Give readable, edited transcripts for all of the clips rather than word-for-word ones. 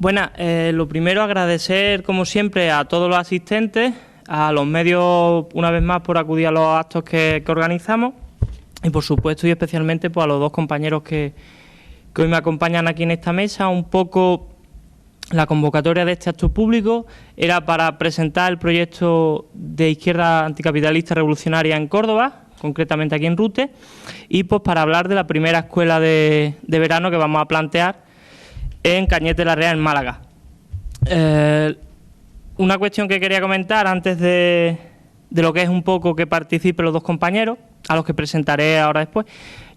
Buenas, lo primero agradecer como siempre a todos los asistentes, a los medios una vez más por acudir a los actos que organizamos y por supuesto y especialmente pues, a los dos compañeros que hoy me acompañan aquí en esta mesa. Un poco la convocatoria de este acto público era para presentar el proyecto de izquierda anticapitalista revolucionaria en Córdoba, concretamente aquí en Rute, y pues para hablar de la primera escuela de verano que vamos a plantear en Cañete la Real, en Málaga. Una cuestión que quería comentar antes de lo que es un poco que participen los dos compañeros, a los que presentaré ahora después.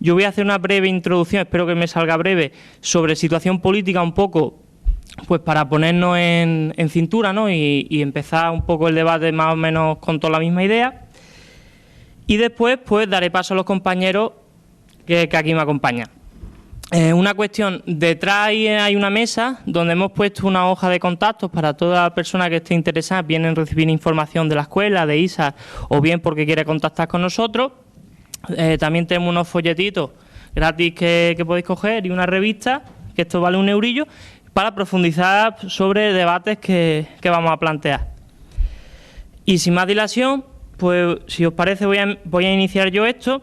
Yo voy a hacer una breve introducción, espero que me salga breve, sobre situación política un poco, pues para ponernos en cintura, ¿no? y empezar un poco el debate más o menos con toda la misma idea. Y después pues daré paso a los compañeros que aquí me acompañan. Una cuestión, detrás hay una mesa donde hemos puesto una hoja de contactos para toda persona que esté interesada, bien en recibir información de la escuela, de ISA, o bien porque quiere contactar con nosotros. También tenemos unos folletitos gratis que podéis coger y una revista, que esto vale €1, para profundizar sobre debates que vamos a plantear. Y sin más dilación, pues si os parece voy a iniciar yo esto.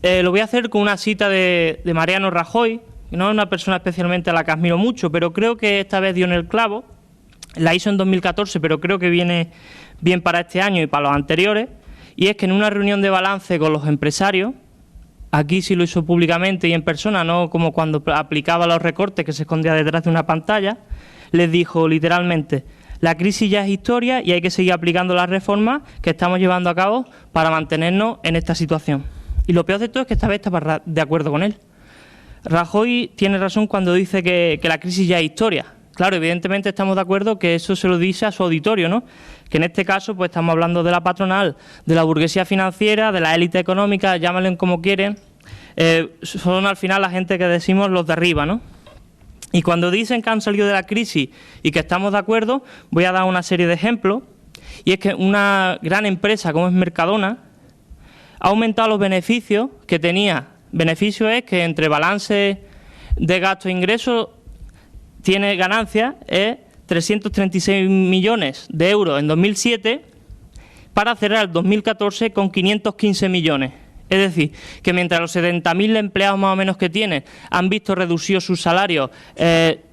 Lo voy a hacer con una cita de Mariano Rajoy, que no es una persona especialmente a la que admiro mucho, pero creo que esta vez dio en el clavo. La hizo en 2014, pero creo que viene bien para este año y para los anteriores. Y es que en una reunión de balance con los empresarios, aquí sí lo hizo públicamente y en persona, no como cuando aplicaba los recortes que se escondía detrás de una pantalla, les dijo literalmente: la crisis ya es historia y hay que seguir aplicando las reformas que estamos llevando a cabo para mantenernos en esta situación. Y lo peor de todo es que esta vez está de acuerdo con él. Rajoy tiene razón cuando dice que la crisis ya es historia. Claro, evidentemente estamos de acuerdo que eso se lo dice a su auditorio, ¿no? Que en este caso pues estamos hablando de la patronal, de la burguesía financiera, de la élite económica, llámenlo como quieren. Son al final la gente que decimos los de arriba, ¿no? Y cuando dicen que han salido de la crisis y que estamos de acuerdo, voy a dar una serie de ejemplos. Y es que una gran empresa como es Mercadona ha aumentado los beneficios que tenía. Beneficio es que entre balance de gastos e ingresos tiene ganancias, 336 millones de euros en 2007 para cerrar el 2014 con 515 millones. Es decir, que mientras los 70.000 empleados más o menos que tienen han visto reducidos sus salarios,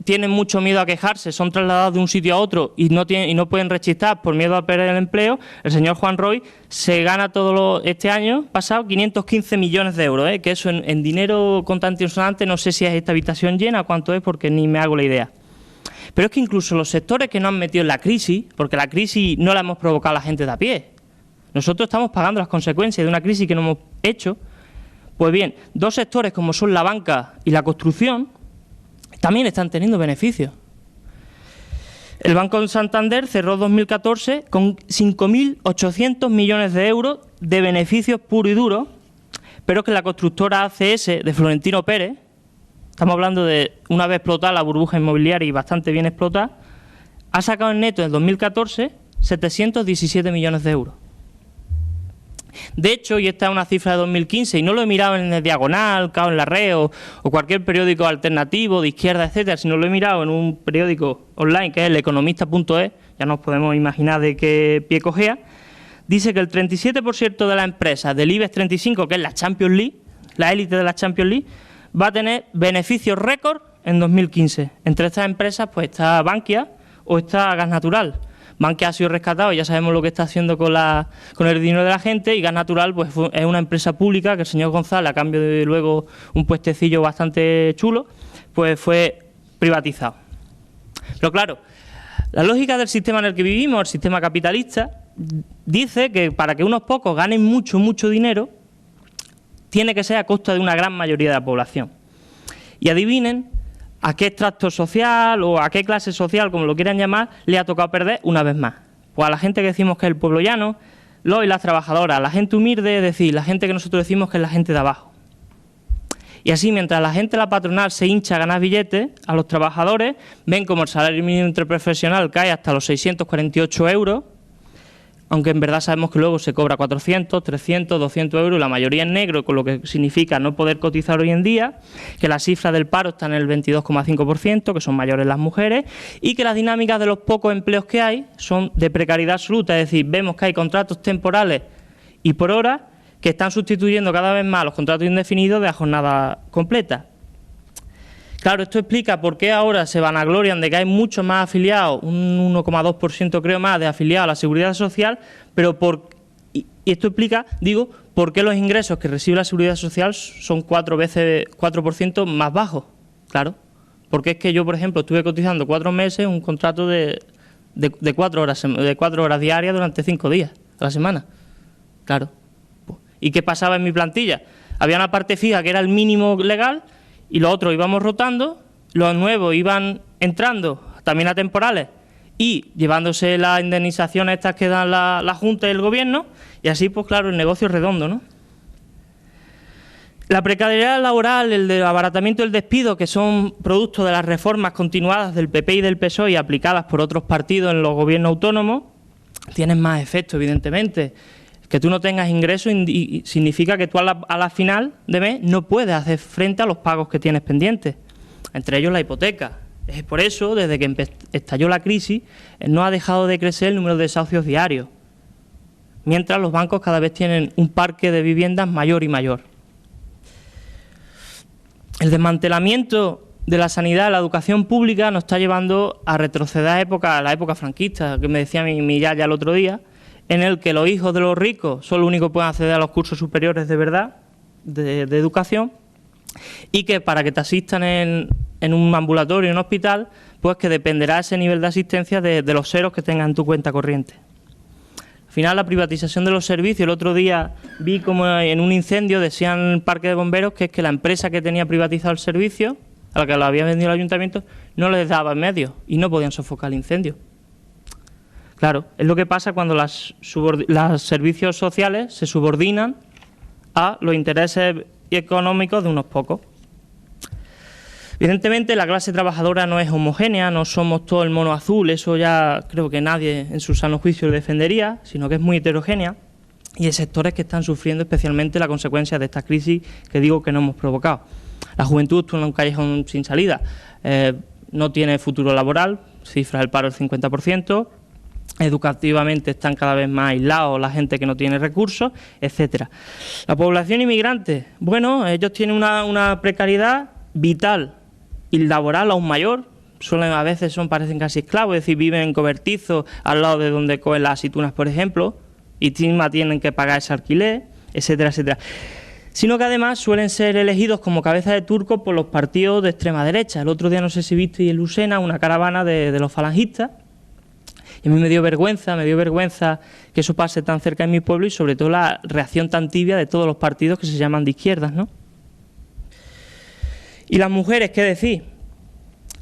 tienen mucho miedo a quejarse, son trasladados de un sitio a otro y no pueden rechistar por miedo a perder el empleo, el señor Juan Roy se gana este año pasado 515 millones de euros, que eso en dinero contante y sonante no sé si es esta habitación llena, cuánto es, porque ni me hago la idea. Pero es que incluso los sectores que nos han metido en la crisis, porque la crisis no la hemos provocado la gente de a pie, nosotros estamos pagando las consecuencias de una crisis que no hemos hecho. Pues bien, dos sectores como son la banca y la construcción también están teniendo beneficios. El Banco Santander cerró 2014 con 5.800 millones de euros de beneficios puros y duros, pero es que la constructora ACS de Florentino Pérez, estamos hablando de una vez explotada la burbuja inmobiliaria y bastante bien explotada, ha sacado en neto en 2014 717 millones de euros. De hecho, y esta es una cifra de 2015, y no lo he mirado en el Diagonal, Cao en la Red o cualquier periódico alternativo de izquierda, etcétera, sino lo he mirado en un periódico online que es eleconomista.es, ya nos podemos imaginar de qué pie cojea, dice que el 37% de las empresas del IBEX 35, que es la Champions League, la élite de la Champions League, va a tener beneficios récord en 2015. Entre estas empresas pues está Bankia o está Gas Natural. Bankia ha sido rescatado, ya sabemos lo que está haciendo con el dinero de la gente, y Gas Natural pues es una empresa pública que el señor González, a cambio de luego un puestecillo bastante chulo, pues fue privatizado. Pero claro, la lógica del sistema en el que vivimos, el sistema capitalista, dice que para que unos pocos ganen mucho dinero, tiene que ser a costa de una gran mayoría de la población. Y adivinen a qué extracto social o a qué clase social, como lo quieran llamar, le ha tocado perder una vez más. Pues a la gente que decimos que es el pueblo llano, los y las trabajadoras, la gente humilde, es decir, la gente que nosotros decimos que es la gente de abajo. Y así, mientras la gente de la patronal se hincha a ganar billetes, a los trabajadores ven como el salario mínimo interprofesional cae hasta los 648 euros, aunque en verdad sabemos que luego se cobra 400, 300, 200 euros, y la mayoría en negro, con lo que significa no poder cotizar hoy en día, que la cifra del paro está en el 22,5%, que son mayores las mujeres, y que las dinámicas de los pocos empleos que hay son de precariedad absoluta, es decir, vemos que hay contratos temporales y por hora que están sustituyendo cada vez más los contratos indefinidos de a jornada completa. Claro, esto explica por qué ahora se vanaglorian de que hay muchos más afiliados, un 1,2% creo más de afiliados a la Seguridad Social, pero y esto explica, digo, por qué los ingresos que recibe la Seguridad Social son 4% más bajos. Claro, porque es que yo, por ejemplo, estuve cotizando 4 meses un contrato de 4 horas diarias durante 5 días a la semana. Claro. ¿Y qué pasaba en mi plantilla? Había una parte fija que era el mínimo legal, y los otros íbamos rotando, los nuevos iban entrando también a temporales y llevándose las indemnizaciones estas que dan la Junta y el Gobierno, y así, pues claro, el negocio es redondo, ¿no? La precariedad laboral, el del abaratamiento y el despido, que son producto de las reformas continuadas del PP y del PSOE y aplicadas por otros partidos en los gobiernos autónomos, tienen más efecto, evidentemente. Que tú no tengas ingresos significa que tú a la final de mes no puedes hacer frente a los pagos que tienes pendientes, entre ellos la hipoteca. Es por eso, desde que estalló la crisis, no ha dejado de crecer el número de desahucios diarios, mientras los bancos cada vez tienen un parque de viviendas mayor y mayor. El desmantelamiento de la sanidad, la educación pública, nos está llevando a retroceder a la época franquista, que me decía mi yaya el otro día, en el que los hijos de los ricos son los únicos que pueden acceder a los cursos superiores de verdad, de educación, y que para que te asistan en un ambulatorio, en un hospital, pues que dependerá ese nivel de asistencia de los ceros que tengas en tu cuenta corriente. Al final, la privatización de los servicios, el otro día vi como en un incendio decían en el parque de bomberos que es que la empresa que tenía privatizado el servicio, a la que lo había vendido el ayuntamiento, no les daba medios y no podían sofocar el incendio. Claro, es lo que pasa cuando los servicios sociales se subordinan a los intereses económicos de unos pocos. Evidentemente, la clase trabajadora no es homogénea, no somos todo el mono azul, eso ya creo que nadie en su sano juicio lo defendería, sino que es muy heterogénea, y hay sectores que están sufriendo especialmente la consecuencia de esta crisis que digo que no hemos provocado. La juventud está en un callejón sin salida, no tiene futuro laboral, cifra del paro del 50%, educativamente están cada vez más aislados la gente que no tiene recursos, etcétera. La población inmigrante, bueno, ellos tienen una precariedad vital y laboral aún mayor, a veces parecen casi esclavos, es decir, viven en cobertizos al lado de donde cogen las aceitunas, por ejemplo, y encima tienen que pagar ese alquiler, etcétera, etcétera. Sino que además suelen ser elegidos como cabeza de turco por los partidos de extrema derecha. El otro día, no sé si visteis en Lucena, una caravana de los falangistas. Y a mí me dio vergüenza que eso pase tan cerca en mi pueblo y sobre todo la reacción tan tibia de todos los partidos que se llaman de izquierdas, ¿no? Y las mujeres, ¿qué decir?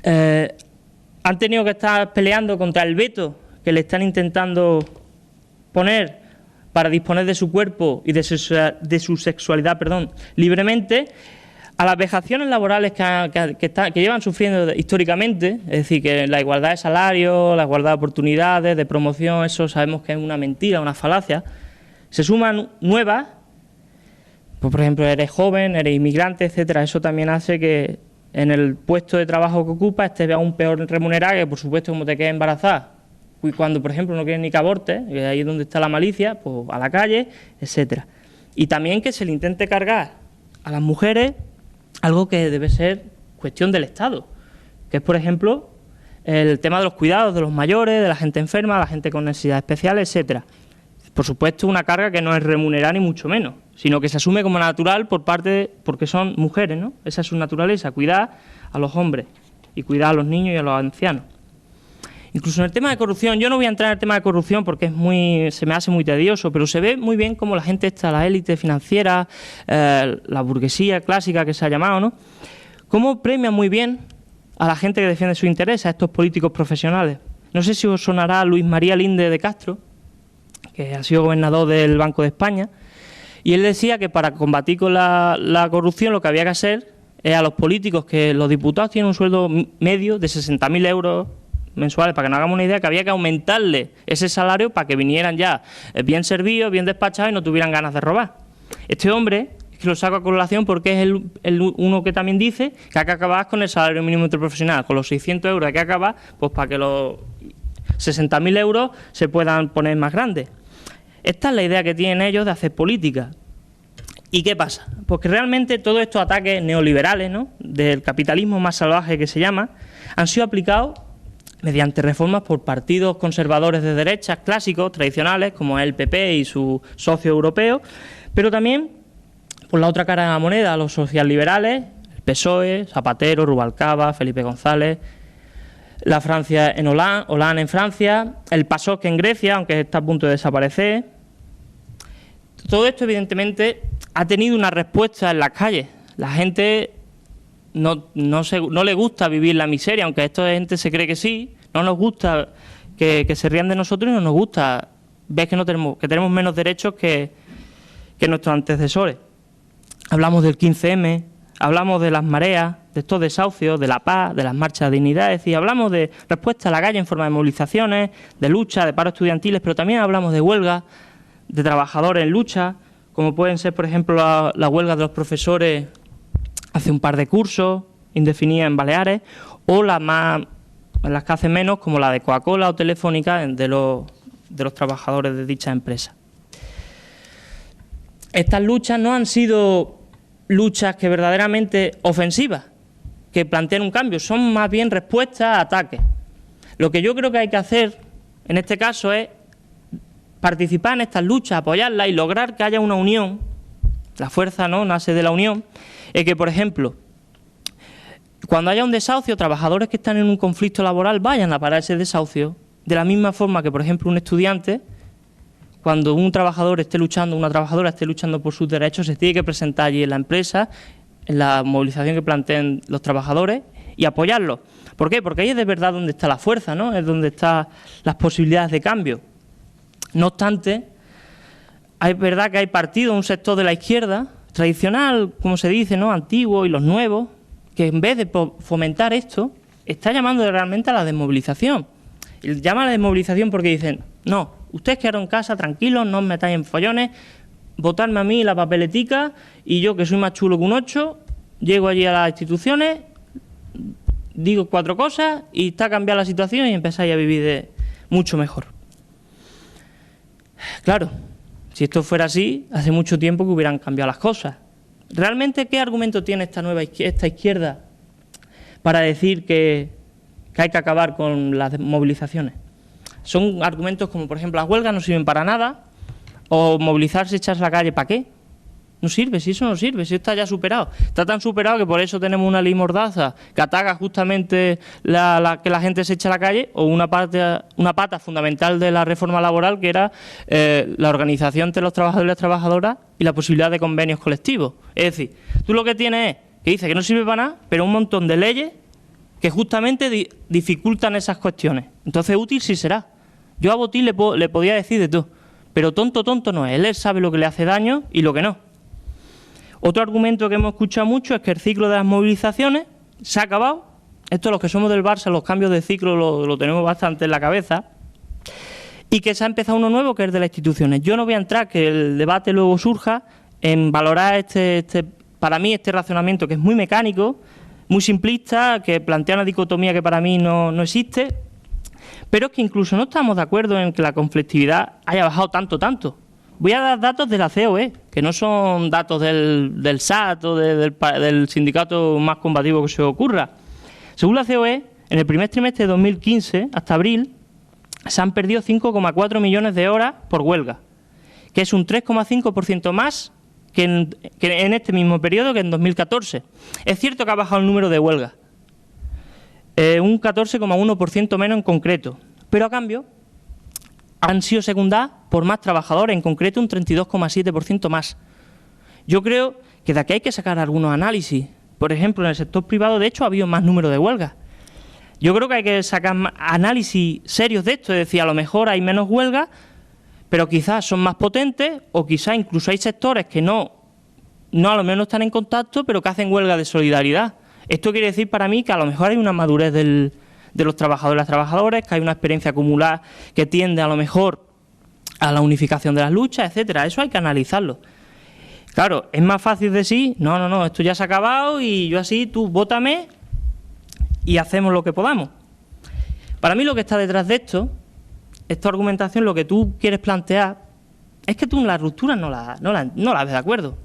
Han tenido que estar peleando contra el veto que le están intentando poner para disponer de su cuerpo y de su sexualidad, libremente, a las vejaciones laborales que llevan sufriendo históricamente, es decir, que la igualdad de salario, la igualdad de oportunidades, de promoción, eso sabemos que es una mentira, una falacia, se suman nuevas, pues por ejemplo, eres joven, eres inmigrante, etcétera, eso también hace que en el puesto de trabajo que ocupas estés aún peor remunerado, que por supuesto como te quedes embarazada, y cuando por ejemplo no quieres ni que abortes, y ahí es donde está la malicia, pues a la calle, etcétera. Y también que se le intente cargar a las mujeres algo que debe ser cuestión del Estado, que es, por ejemplo, el tema de los cuidados de los mayores, de la gente enferma, de la gente con necesidades especiales, etcétera. Por supuesto, una carga que no es remunerada ni mucho menos, sino que se asume como natural porque son mujeres, ¿no? Esa es su naturaleza, cuidar a los hombres y cuidar a los niños y a los ancianos. Incluso en el tema de corrupción, yo no voy a entrar en el tema de corrupción porque se me hace muy tedioso, pero se ve muy bien cómo la gente está, la élite financiera, la burguesía clásica que se ha llamado, ¿no? Cómo premia muy bien a la gente que defiende sus intereses, a estos políticos profesionales. No sé si os sonará Luis María Linde de Castro, que ha sido gobernador del Banco de España, y él decía que para combatir con la corrupción lo que había que hacer es a los políticos, que los diputados tienen un sueldo medio de 60.000 euros mensuales, para que nos hagamos una idea, que había que aumentarle ese salario para que vinieran ya bien servidos, bien despachados y no tuvieran ganas de robar. Este hombre, es que lo saco a colación porque es uno que también dice que hay que acabar con el salario mínimo interprofesional, con los 600 euros hay que acabar, pues para que los 60.000 euros se puedan poner más grandes. Esta es la idea que tienen ellos de hacer política. ¿Y qué pasa? Pues que realmente todos estos ataques neoliberales, ¿no?, del capitalismo más salvaje que se llama, han sido aplicados mediante reformas por partidos conservadores de derechas clásicos, tradicionales, como el PP y su socio europeo, pero también por la otra cara de la moneda, los socialliberales, el PSOE, Zapatero, Rubalcaba, Felipe González, la Francia en Hollande en Francia, el PASOK en Grecia, aunque está a punto de desaparecer. Todo esto, evidentemente, ha tenido una respuesta en las calles. La gente no le gusta vivir la miseria, aunque esta gente se cree que sí. No nos gusta que se rían de nosotros y no nos gusta ver que tenemos menos derechos que nuestros antecesores. Hablamos del 15M, hablamos de las mareas, de estos desahucios, de la paz, de las marchas de dignidad, es decir, hablamos de respuesta a la calle en forma de movilizaciones, de lucha, de paros estudiantiles, pero también hablamos de huelgas, de trabajadores en lucha, como pueden ser, por ejemplo, la huelga de los profesores hace un par de cursos, indefinida en Baleares, o las que hacen menos, como la de Coca-Cola o Telefónica, de los trabajadores de dicha empresa. Estas luchas no han sido luchas que verdaderamente ofensivas, que plantean un cambio, son más bien respuestas a ataques. Lo que yo creo que hay que hacer, en este caso, es participar en estas luchas, apoyarlas y lograr que haya una unión. La fuerza, ¿no?, nace de la unión. Es que, por ejemplo, cuando haya un desahucio, trabajadores que están en un conflicto laboral vayan a parar ese desahucio, de la misma forma que, por ejemplo, un estudiante, cuando un trabajador esté luchando, una trabajadora esté luchando por sus derechos, se tiene que presentar allí en la empresa, en la movilización que planteen los trabajadores, y apoyarlos. ¿Por qué? Porque ahí es de verdad donde está la fuerza, ¿no?, es donde están las posibilidades de cambio. No obstante, es verdad que hay partidos, un sector de la izquierda tradicional, como se dice, ¿no?, antiguo, y los nuevos, que en vez de fomentar esto, está llamando realmente a la desmovilización. Y llama a la desmovilización porque dicen, no, ustedes quedaron en casa tranquilos, no os metáis en follones, votadme a mí la papeletica y yo, que soy más chulo que un 8, llego allí a las instituciones, digo 4 cosas y está cambiada la situación y empezáis a vivir mucho mejor. Claro, si esto fuera así, hace mucho tiempo que hubieran cambiado las cosas. ¿Realmente qué argumento tiene esta izquierda para decir que hay que acabar con las movilizaciones? Son argumentos como, por ejemplo, las huelgas no sirven para nada, o movilizarse, echarse a la calle, ¿para qué? No sirve, si eso no sirve, si está ya superado. Está tan superado que por eso tenemos una ley mordaza que ataca justamente que la gente se eche a la calle, o una pata fundamental de la reforma laboral, que era la organización entre los trabajadores y las trabajadoras y la posibilidad de convenios colectivos. Es decir, tú lo que tienes es que dice que no sirve para nada, pero un montón de leyes que justamente dificultan esas cuestiones. Entonces útil sí será. Yo a Botín le podía decir de todo, pero tonto no es. Él sabe lo que le hace daño y lo que no. Otro argumento que hemos escuchado mucho es que el ciclo de las movilizaciones se ha acabado. Esto, los que somos del Barça, los cambios de ciclo lo tenemos bastante en la cabeza. Y que se ha empezado uno nuevo, que es el de las instituciones. Yo no voy a entrar, que el debate luego surja, en valorar para mí este razonamiento, que es muy mecánico, muy simplista, que plantea una dicotomía que para mí no existe, pero es que incluso no estamos de acuerdo en que la conflictividad haya bajado tanto. Voy a dar datos de la COE, que no son datos del SAT o del sindicato más combativo que se os ocurra. Según la COE, en el primer trimestre de 2015, hasta abril, se han perdido 5,4 millones de horas por huelga, que es un 3,5% más que en este mismo periodo que en 2014. Es cierto que ha bajado el número de huelgas, un 14,1% menos en concreto, pero a cambio han sido secundadas por más trabajadores, en concreto un 32,7% más. Yo creo que de aquí hay que sacar algunos análisis. Por ejemplo, en el sector privado, de hecho, ha habido más número de huelgas. Yo creo que hay que sacar análisis serios de esto, es decir, a lo mejor hay menos huelgas, pero quizás son más potentes, o quizás incluso hay sectores que no a lo menos están en contacto, pero que hacen huelga de solidaridad. Esto quiere decir para mí que a lo mejor hay una madurez del de los trabajadores y las trabajadoras, que hay una experiencia acumulada que tiende a lo mejor a la unificación de las luchas, etcétera. Eso hay que analizarlo. Claro, es más fácil decir, no, esto ya se ha acabado y yo así, tú vótame y hacemos lo que podamos. Para mí lo que está detrás de esta argumentación, lo que tú quieres plantear, es que tú la ruptura no la ves de acuerdo.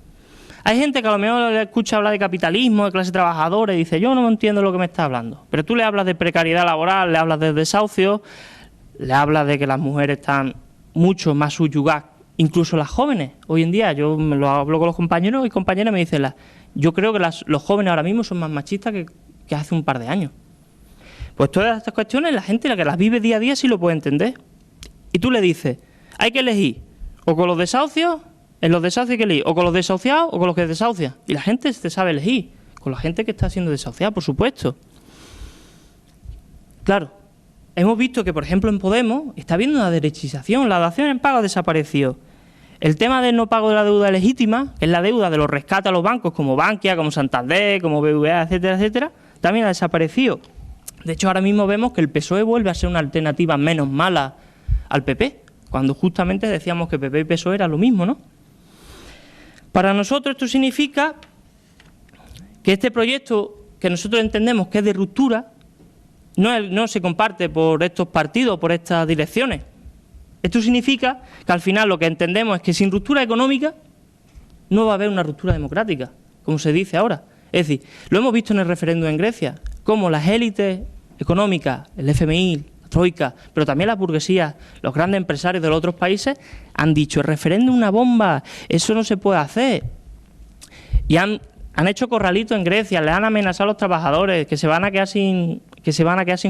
Hay gente que a lo mejor le escucha hablar de capitalismo, de clase trabajadora, y dice, yo no entiendo lo que me está hablando. Pero tú le hablas de precariedad laboral, le hablas de desahucio, le hablas de que las mujeres están mucho más subyugadas, incluso las jóvenes. Hoy en día, yo me lo hablo con los compañeros y compañeras, me dicen, yo creo que los jóvenes ahora mismo son más machistas que hace un par de años. Pues todas estas cuestiones, la gente la que las vive día a día sí lo puede entender. Y tú le dices, hay que elegir o con los desahucios, en los desahucios hay que elegir, o con los desahuciados o con los que desahucian. Y la gente se sabe elegir, con la gente que está siendo desahuciada, por supuesto. Claro, hemos visto que, por ejemplo, en Podemos está habiendo una derechización, la dación en pago ha desaparecido. El tema del no pago de la deuda legítima, que es la deuda de los rescates a los bancos como Bankia, como Santander, como BBVA, etcétera, etcétera, también ha desaparecido. De hecho, ahora mismo vemos que el PSOE vuelve a ser una alternativa menos mala al PP, cuando justamente decíamos que PP y PSOE era lo mismo, ¿no? Para nosotros esto significa que este proyecto, que nosotros entendemos que es de ruptura, no se comparte por estos partidos, por estas direcciones. Esto significa que al final lo que entendemos es que sin ruptura económica no va a haber una ruptura democrática, como se dice ahora. Es decir, lo hemos visto en el referéndum en Grecia, cómo las élites económicas, el FMI, la Troika, pero también las burguesías, los grandes empresarios de los otros países han dicho, el referéndum es una bomba, eso no se puede hacer. Y han hecho corralitos en Grecia, le han amenazado a los trabajadores que se van a quedar sin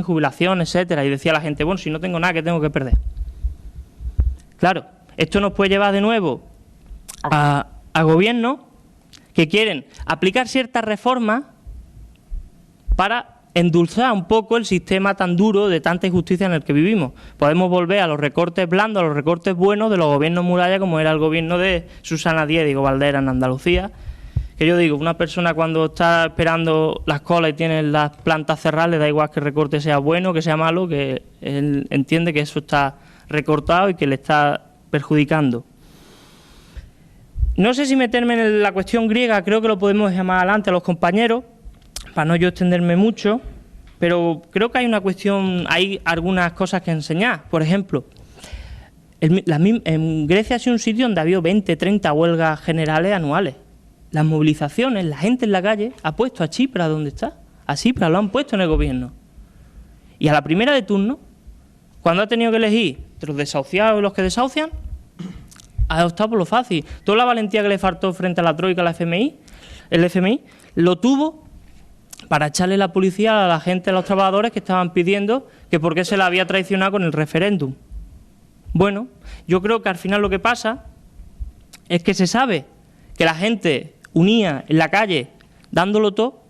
jubilación, etcétera. Y decía la gente, bueno, si no tengo nada, ¿qué tengo que perder? Claro, esto nos puede llevar de nuevo a gobiernos que quieren aplicar ciertas reformas para endulzar un poco el sistema tan duro de tanta injusticia en el que vivimos. Podemos volver a los recortes blandos, a los recortes buenos de los gobiernos muralla, como era el gobierno de Susana Díaz y Diego Valera en Andalucía. Que yo digo, una persona cuando está esperando las colas y tiene las plantas cerradas, le da igual que el recorte sea bueno, que sea malo, que él entiende que eso está recortado y que le está perjudicando. No sé si meterme en la cuestión griega, creo que lo podemos dejar más adelante a los compañeros, para no yo extenderme mucho, pero creo que hay una cuestión, hay algunas cosas que enseñar. Por ejemplo, en Grecia ha sido un sitio donde ha habido 20, 30 huelgas generales anuales. Las movilizaciones, la gente en la calle ha puesto a Tsipras donde está. A Tsipras lo han puesto en el gobierno. Y a la primera de turno, cuando ha tenido que elegir entre los desahuciados y los que desahucian, ha optado por lo fácil. Toda la valentía que le faltó frente a la Troika, el FMI, lo tuvo para echarle la policía a la gente, a los trabajadores que estaban pidiendo que por qué se la había traicionado con el referéndum. Bueno, yo creo que al final lo que pasa es que se sabe que la gente unida en la calle, dándolo todo,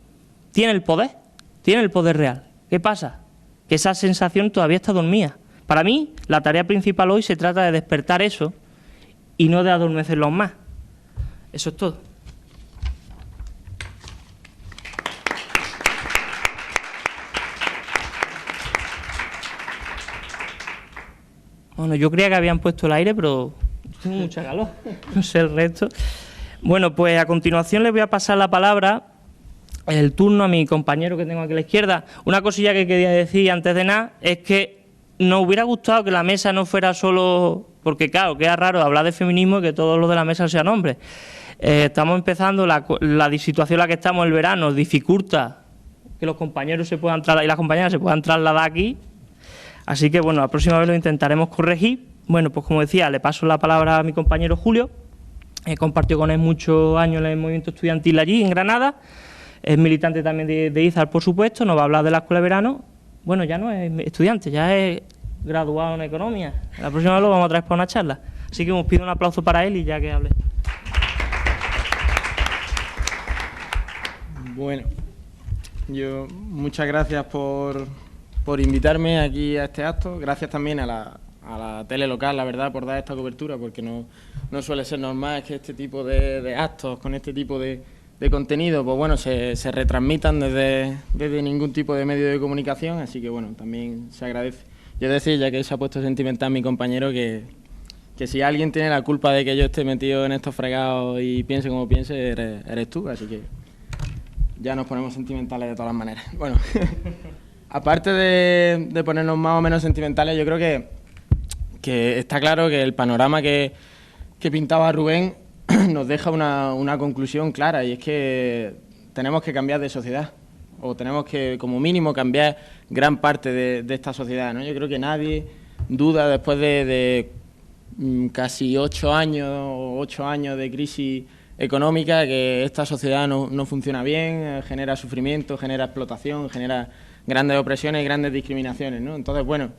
tiene el poder real. ¿Qué pasa? Que esa sensación todavía está dormida. Para mí, la tarea principal hoy se trata de despertar eso y no de adormecerlos más. Eso es todo. Bueno, yo creía que habían puesto el aire, pero tengo mucha calor. No sé el resto. Bueno, pues a continuación les voy a pasar la palabra, el turno a mi compañero que tengo aquí a la izquierda. Una cosilla que quería decir antes de nada es que nos hubiera gustado que la mesa no fuera solo... Porque claro, queda raro hablar de feminismo y que todos los de la mesa sean hombres. Estamos empezando, la situación en la que estamos el verano dificulta que los compañeros se puedan trasladar y las compañeras se puedan trasladar aquí. Así que bueno, la próxima vez lo intentaremos corregir. Bueno, pues como decía, le paso la palabra a mi compañero Julio. Compartió con él muchos años en el movimiento estudiantil allí, en Granada. Es militante también de IZAR, por supuesto. Nos va a hablar de la escuela de verano. Bueno, ya no es estudiante, ya es graduado en economía. La próxima vez lo vamos a traer para una charla. Así que os pido un aplauso para él y ya que hable. Bueno, muchas gracias por invitarme aquí a este acto. Gracias también a la tele local, la verdad, por dar esta cobertura, porque no suele ser normal que este tipo de actos, con este tipo de de contenido, pues bueno, se retransmitan desde ningún tipo de medio de comunicación, así que bueno, también se agradece. Yo decía, ya que se ha puesto sentimental mi compañero, que si alguien tiene la culpa de que yo esté metido en estos fregados y piense como piense, eres tú, así que ya nos ponemos sentimentales de todas las maneras. Bueno, aparte de ponernos más o menos sentimentales, yo creo que está claro que el panorama que pintaba Rubén nos deja una conclusión clara, y es que tenemos que cambiar de sociedad, o tenemos que, como mínimo, cambiar gran parte de esta sociedad, ¿no? Yo creo que nadie duda, después de casi 8 años de crisis económica, que esta sociedad no funciona bien, genera sufrimiento, genera explotación, genera grandes opresiones y grandes discriminaciones, ¿no? Entonces, bueno,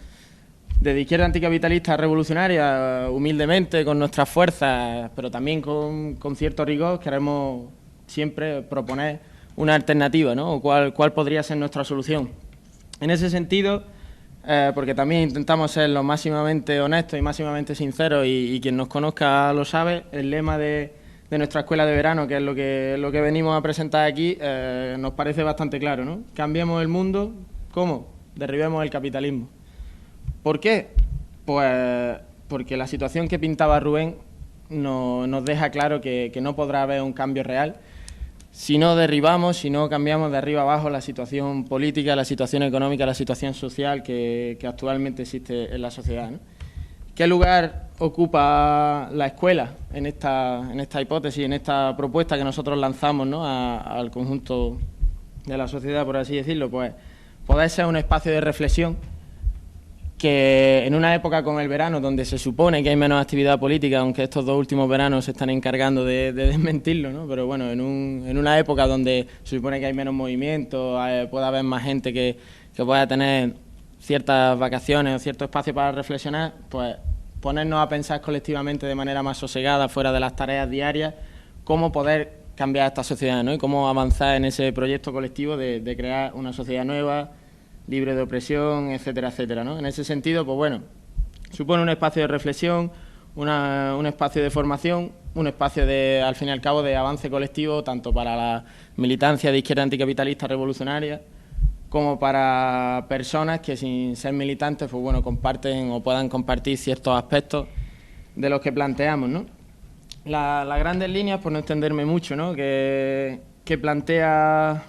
desde Izquierda Anticapitalista Revolucionaria, humildemente, con nuestras fuerzas, pero también con cierto rigor, queremos siempre proponer una alternativa, ¿no? O cuál podría ser nuestra solución. En ese sentido, porque también intentamos ser lo máximamente honestos y máximamente sinceros, y quien nos conozca lo sabe, el lema de nuestra escuela de verano, que es lo que venimos a presentar aquí, nos parece bastante claro, ¿no? Cambiemos el mundo, ¿cómo? Derribemos el capitalismo. ¿Por qué? Pues porque la situación que pintaba Rubén nos deja claro que no podrá haber un cambio real si no derribamos, si no cambiamos de arriba abajo la situación política, la situación económica, la situación social que actualmente existe en la sociedad, ¿no? ¿Qué lugar ocupa la escuela en esta hipótesis, en esta propuesta que nosotros lanzamos, ¿no?, al conjunto de la sociedad, por así decirlo? Pues poder ser un espacio de reflexión que, en una época como el verano, donde se supone que hay menos actividad política, aunque estos 2 últimos veranos se están encargando de desmentirlo, ¿no? Pero bueno, en una época donde se supone que hay menos movimiento, puede haber más gente que pueda tener ciertas vacaciones o cierto espacio para reflexionar, pues ponernos a pensar colectivamente de manera más sosegada, fuera de las tareas diarias, cómo poder cambiar esta sociedad, ¿no? Y cómo avanzar en ese proyecto colectivo de crear una sociedad nueva, libre de opresión, etcétera, etcétera, ¿no? En ese sentido, pues bueno, supone un espacio de reflexión, un espacio de formación, un espacio de, al fin y al cabo, de avance colectivo, tanto para la militancia de Izquierda Anticapitalista Revolucionaria como para personas que, sin ser militantes, pues bueno, comparten o puedan compartir ciertos aspectos de los que planteamos, ¿no? Las grandes líneas, por no extenderme mucho, ¿no?, que plantea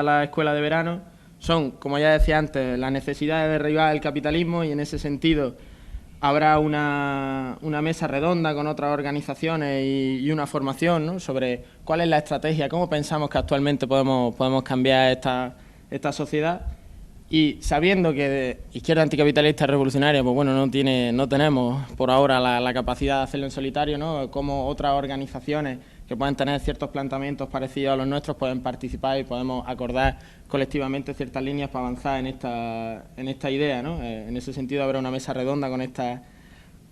la escuela de verano son, como ya decía antes, la necesidad de derribar el capitalismo, y en ese sentido habrá una mesa redonda con otras organizaciones y una formación, ¿no?, sobre cuál es la estrategia, cómo pensamos que actualmente podemos cambiar esta sociedad, y sabiendo que de Izquierda Anticapitalista Revolucionaria, pues bueno, no tenemos por ahora la capacidad de hacerlo en solitario, ¿no?, como otras organizaciones que pueden tener ciertos planteamientos parecidos a los nuestros pueden participar y podemos acordar colectivamente ciertas líneas para avanzar en esta idea, ¿no? En ese sentido habrá una mesa redonda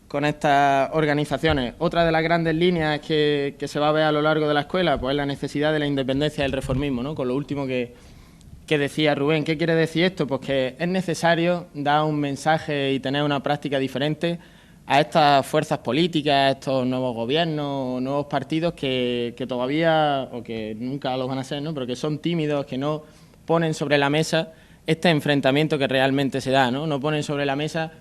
con estas organizaciones. Otra de las grandes líneas que se va a ver a lo largo de la escuela, pues es la necesidad de la independencia del reformismo, ¿no?, con lo último que decía Rubén. ¿Qué quiere decir esto? Pues que es necesario dar un mensaje y tener una práctica diferente a estas fuerzas políticas, a estos nuevos gobiernos, nuevos partidos que todavía, o que nunca lo van a ser, ¿no?, pero que son tímidos, que no ponen sobre la mesa este enfrentamiento que realmente se da, ¿no? No ponen sobre la mesa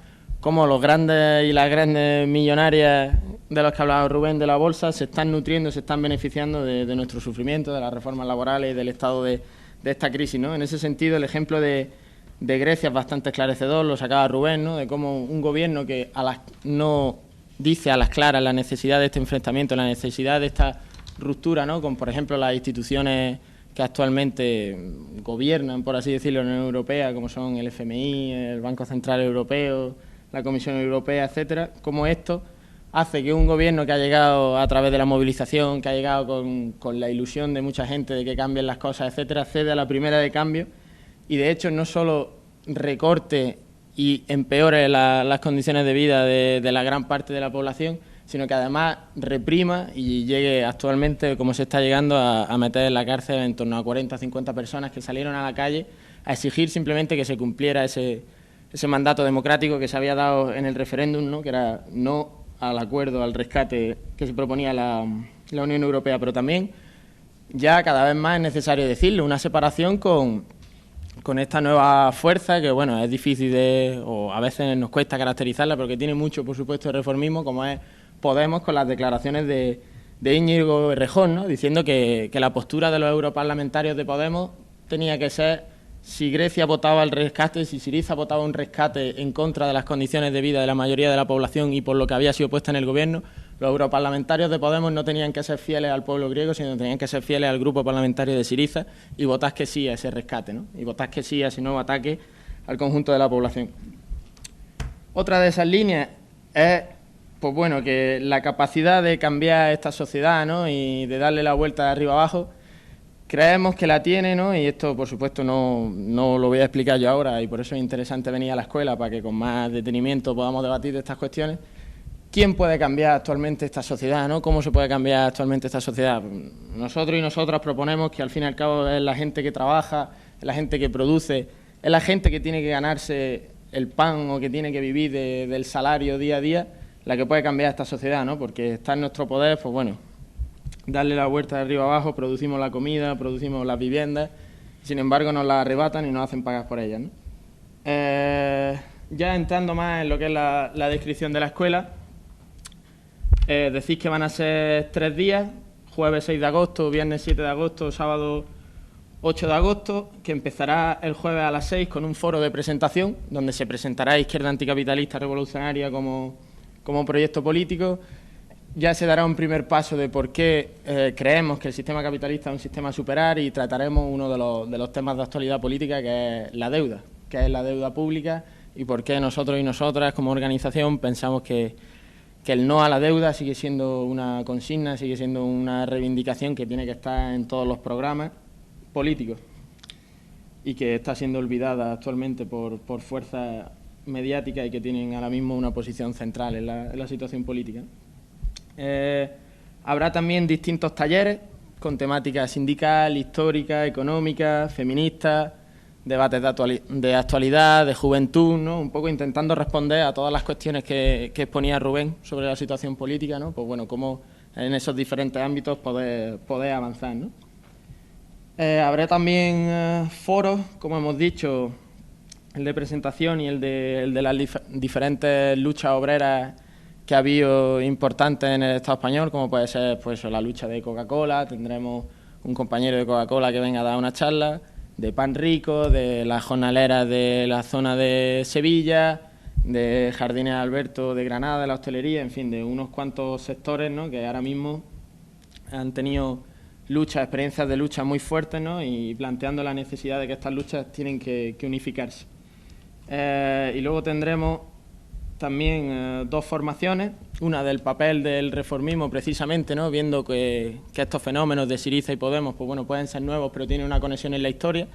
cómo los grandes y las grandes millonarias de los que hablaba Rubén de la bolsa se están nutriendo, se están beneficiando de nuestro sufrimiento, de las reformas laborales y del estado de esta crisis, ¿no? En ese sentido, el ejemplo de Grecia es bastante esclarecedor, lo sacaba Rubén, ¿no?, de cómo un gobierno que no dice a las claras la necesidad de este enfrentamiento, la necesidad de esta ruptura, ¿no?, con, por ejemplo, las instituciones que actualmente gobiernan, por así decirlo, en la Unión Europea, como son el FMI, el Banco Central Europeo, la Comisión Europea, etcétera, como esto hace que un gobierno que ha llegado a través de la movilización, que ha llegado con la ilusión de mucha gente de que cambien las cosas, etcétera, cede a la primera de cambio y, de hecho, no solo recorte y empeore las condiciones de vida de la gran parte de la población, sino que además reprima y llegue actualmente, como se está llegando, a meter en la cárcel en torno a 40 o 50 personas que salieron a la calle a exigir simplemente que se cumpliera ese mandato democrático que se había dado en el referéndum, ¿no?, que era no al acuerdo, al rescate que se proponía la Unión Europea, pero también ya cada vez más es necesario decirlo, una separación con esta nueva fuerza que, bueno, es difícil o a veces nos cuesta caracterizarla, pero que tiene mucho, por supuesto, de reformismo, como es Podemos, con las declaraciones de Íñigo Errejón, ¿no?, diciendo que la postura de los europarlamentarios de Podemos tenía que ser: si Grecia votaba el rescate, si Syriza votaba un rescate en contra de las condiciones de vida de la mayoría de la población y por lo que había sido puesta en el gobierno, los europarlamentarios de Podemos no tenían que ser fieles al pueblo griego, sino tenían que ser fieles al grupo parlamentario de Syriza y votar que sí a ese rescate, ¿no?, y votar que sí a ese nuevo ataque al conjunto de la población. Otra de esas líneas es, pues bueno, que la capacidad de cambiar esta sociedad, ¿no?, y de darle la vuelta de arriba abajo, creemos que la tiene, ¿no?, y esto, por supuesto, no lo voy a explicar yo ahora, y por eso es interesante venir a la escuela, para que con más detenimiento podamos debatir de estas cuestiones. ¿Quién puede cambiar actualmente esta sociedad, ¿no? ¿Cómo se puede cambiar actualmente esta sociedad? Nosotros y nosotras proponemos que, al fin y al cabo, es la gente que trabaja, es la gente que produce, es la gente que tiene que ganarse el pan o que tiene que vivir del salario día a día, la que puede cambiar esta sociedad, ¿no? Porque está en nuestro poder, pues bueno, darle la vuelta de arriba abajo, producimos la comida, producimos las viviendas, sin embargo nos las arrebatan y nos hacen pagar por ellas, ¿no? Ya entrando más en lo que es la descripción de la escuela, decís que van a ser 3 días, jueves 6 de agosto, viernes 7 de agosto, sábado 8 de agosto, que empezará el jueves a las 6 con un foro de presentación, donde se presentará Izquierda Anticapitalista Revolucionaria como proyecto político. Ya se dará un primer paso de por qué creemos que el sistema capitalista es un sistema a superar, y trataremos uno de los temas de actualidad política, que es la deuda, pública, y por qué nosotros y nosotras como organización pensamos que el no a la deuda sigue siendo una consigna, sigue siendo una reivindicación que tiene que estar en todos los programas políticos y que está siendo olvidada actualmente por fuerzas mediáticas y que tienen ahora mismo una posición central en la situación política. Habrá también distintos talleres con temática sindical, histórica, económica, feminista, debates de actualidad, de juventud, ¿no?, un poco intentando responder a todas las cuestiones que exponía Rubén sobre la situación política, ¿no? Pues bueno, cómo en esos diferentes ámbitos poder avanzar, ¿no? Habrá también foros, como hemos dicho, el de presentación y el de las diferentes luchas obreras que ha habido importantes en el Estado español, como puede ser, pues, la lucha de Coca-Cola. Tendremos un compañero de Coca-Cola que venga a dar una charla, de Pan Rico, de las jornaleras de la zona de Sevilla, de Jardines Alberto de Granada, de la hostelería, en fin, de unos cuantos sectores, ¿no?, que ahora mismo han tenido experiencias de lucha muy fuertes, ¿no?, y planteando la necesidad de que estas luchas tienen que unificarse. Y luego tendremos también 2 formaciones, una del papel del reformismo precisamente, ¿no?, viendo que estos fenómenos de Syriza y Podemos, pues bueno, pueden ser nuevos, pero tienen una conexión en la historia.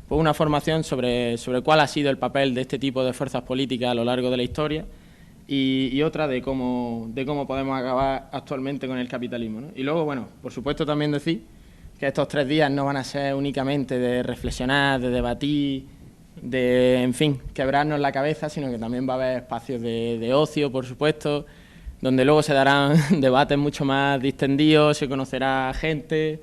Pues una formación sobre cuál ha sido el papel de este tipo de fuerzas políticas a lo largo de la historia, y otra de cómo podemos acabar actualmente con el capitalismo, ¿no? Y luego, bueno, por supuesto también decir que estos 3 días no van a ser únicamente de reflexionar, de debatir, de, en fin, quebrarnos la cabeza, sino que también va a haber espacios de ocio, por supuesto, donde luego se darán debates mucho más distendidos, se conocerá gente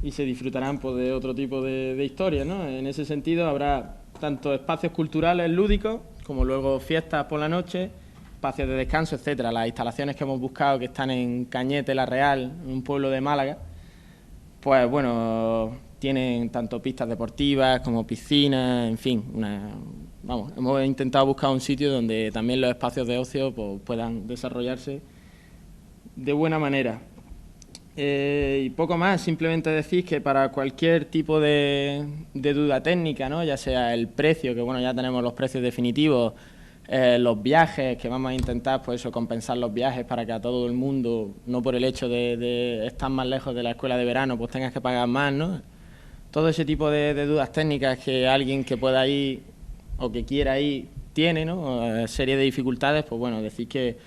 y se disfrutarán, pues, de otro tipo de historias, ¿no? En ese sentido habrá tanto espacios culturales lúdicos, como luego fiestas por la noche, espacios de descanso, etcétera. Las instalaciones que hemos buscado, que están en Cañete, La Real, un pueblo de Málaga, pues bueno, tienen tanto pistas deportivas como piscinas, en fin, hemos intentado buscar un sitio donde también los espacios de ocio, pues, puedan desarrollarse de buena manera. Y poco más, simplemente decir que para cualquier tipo de duda técnica, ¿no?, ya sea el precio, que bueno, ya tenemos los precios definitivos, los viajes, que vamos a intentar, pues eso, compensar los viajes para que a todo el mundo, no por el hecho de estar más lejos de la escuela de verano, pues tengas que pagar más, ¿no? Todo ese tipo de dudas técnicas que alguien que pueda ir o que quiera ir tiene, ¿no?, serie de dificultades, pues bueno, decir que